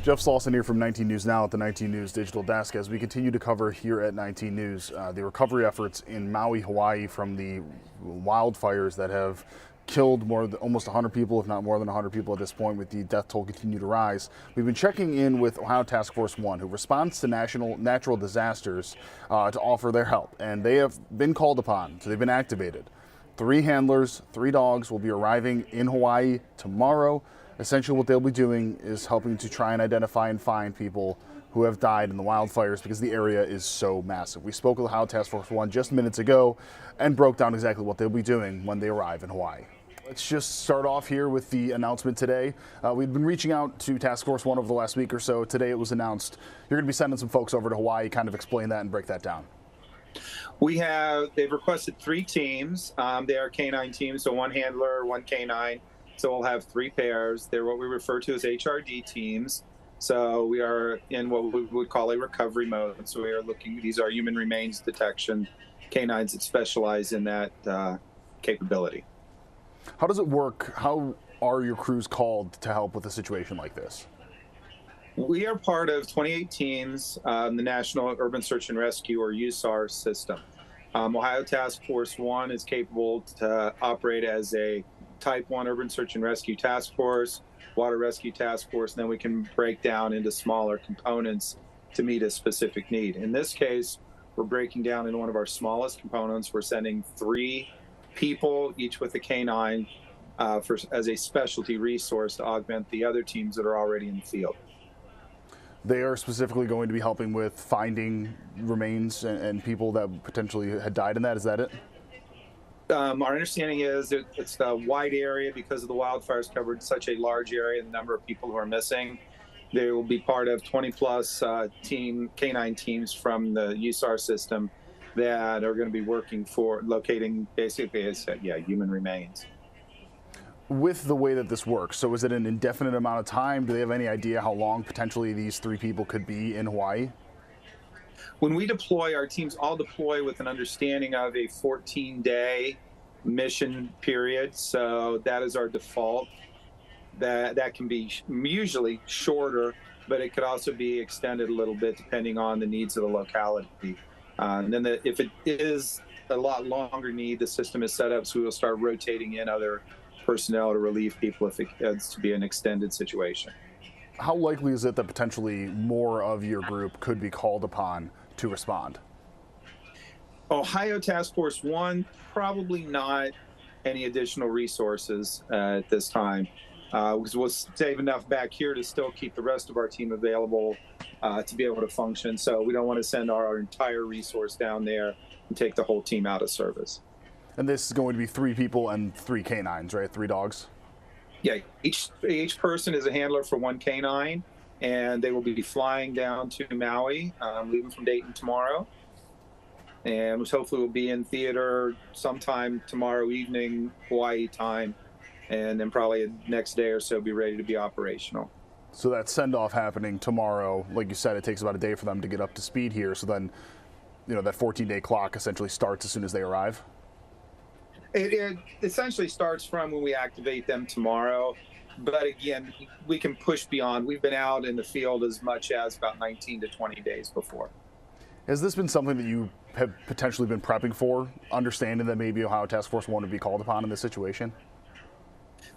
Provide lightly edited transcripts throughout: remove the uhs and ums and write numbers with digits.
Jeff Slauson here from 19 News Now at the 19 News Digital Desk as we continue to cover here at 19 News the recovery efforts in Maui, Hawaii from the wildfires that have killed almost 100 people, if not more than 100 people at this point, with the death toll continue to rise. We've been checking in with Ohio Task Force 1, who responds to natural disasters, to offer their help, and they have been called upon, so they've been activated. 3 handlers, 3 dogs will be arriving in Hawaii tomorrow. Essentially what they'll be doing is helping to try and identify and find people who have died in the wildfires because the area is so massive. We spoke with Ohio Task Force 1 just minutes ago and broke down exactly what they'll be doing when they arrive in Hawaii. Let's just start off here with the announcement today. We've been reaching out to Task Force 1 over the last week or so. Today it was announced you're going to be sending some folks over to Hawaii. Kind of explain that and break that down. They've requested 3 teams. They are canine teams, so 1 handler, 1 canine. So we'll have 3 pairs. They're what we refer to as HRD teams. So we are in what we would call a recovery mode. So we are these are human remains detection canines that specialize in that capability. How does it work? How are your crews called to help with a situation like this? We are part of 28 teams, the National Urban Search and Rescue, or USAR system. Ohio Task Force 1 is capable to operate as a Type 1 Urban Search and Rescue Task Force, Water Rescue Task Force, and then we can break down into smaller components to meet a specific need. In this case, we're breaking down into one of our smallest components. We're sending 3 people, each with a canine, as a specialty resource to augment the other teams that are already in the field. They are specifically going to be helping with finding remains and people that potentially had died in that. Is that it? Our understanding is that it's a wide area because of the wildfires covered such a large area and the number of people who are missing. They will be part of 20-plus canine teams from the USAR system that are going to be working for locating, basically, as I said, human remains. With the way that this works, so is it an indefinite amount of time? Do they have any idea how long potentially these 3 people could be in Hawaii? When we deploy, our teams all deploy with an understanding of a 14-day mission period. So that is our default. That can be usually shorter, but it could also be extended a little bit depending on the needs of the locality. And then if it is a lot longer need, the system is set up so we will start rotating in other personnel to relieve people if it gets to be an extended situation. How likely is it that potentially more of your group could be called upon to respond? Ohio Task Force 1, probably not any additional resources at this time, because we'll save enough back here to still keep the rest of our team available to be able to function. So we don't want to send our entire resource down there and take the whole team out of service. And this is going to be 3 people and 3 canines, right? 3 dogs? Yeah, each person is a handler for 1 canine, and they will be flying down to Maui, leaving from Dayton tomorrow. And hopefully we'll be in theater sometime tomorrow evening, Hawaii time, and then probably the next day or so be ready to be operational. So that send-off happening tomorrow, like you said, it takes about a day for them to get up to speed here. So then, that 14-day clock essentially starts as soon as they arrive? It essentially starts from when we activate them tomorrow. But again, we can push beyond. We've been out in the field as much as about 19 to 20 days before. Has this been something that you have potentially been prepping for, understanding that maybe Ohio Task Force 1 would be called upon in this situation?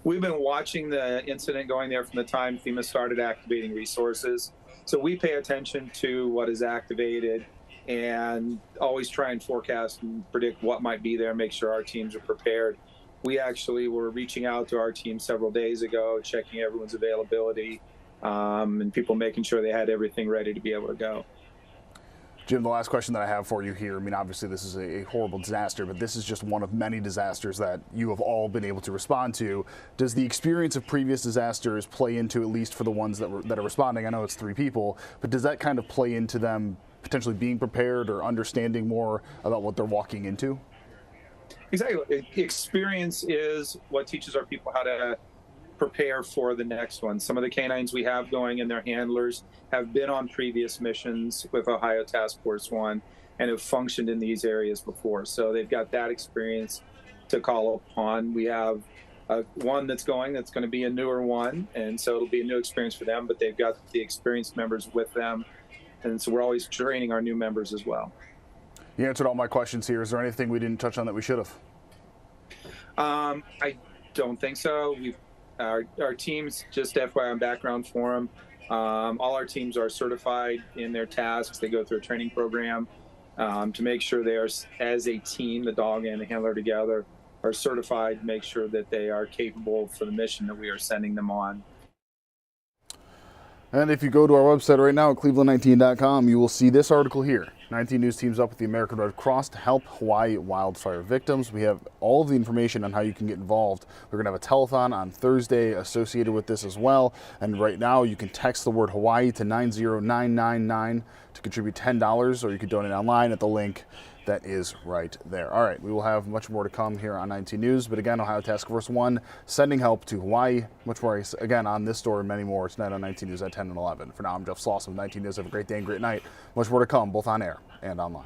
We've been watching the incident going there from the time FEMA started activating resources. So we pay attention to what is activated and always try and forecast and predict what might be there, make sure our teams are prepared. We actually were reaching out to our team several days ago, checking everyone's availability, and people making sure they had everything ready to be able to go. Jim, the last question that I have for you here, I mean, obviously this is a horrible disaster, but this is just one of many disasters that you have all been able to respond to. Does the experience of previous disasters play into, at least for the ones that are responding? I know it's 3 people, but does that kind of play into them potentially being prepared or understanding more about what they're walking into? Exactly. Experience is what teaches our people how to prepare for the next one. Some of the canines we have going and their handlers have been on previous missions with Ohio Task Force 1 and have functioned in these areas before. So they've got that experience to call upon. We have one that's going to be a newer one, and so it'll be a new experience for them, but they've got the experienced members with them, and so we're always training our new members as well. You answered all my questions here. Is there anything we didn't touch on that we should have? I don't think so. Our teams, just FYI on background for them, all our teams are certified in their tasks. They go through a training program to make sure they are, as a team, the dog and the handler together, are certified to make sure that they are capable for the mission that we are sending them on. And if you go to our website right now at cleveland19.com, you will see this article here. 19 News teams up with the American Red Cross to help Hawaii wildfire victims. We have all of the information on how you can get involved. We're going to have a telethon on Thursday associated with this as well. And right now you can text the word Hawaii to 90999 to contribute $10, or you can donate online at the link that is right there. All right, we will have much more to come here on 19 News. But again, Ohio Task Force 1 sending help to Hawaii. Much more, again, on this story and many more tonight on 19 News at 10 and 11. For now, I'm Jeff Slauson with 19 News. Have a great day and great night. Much more to come, both on air and online.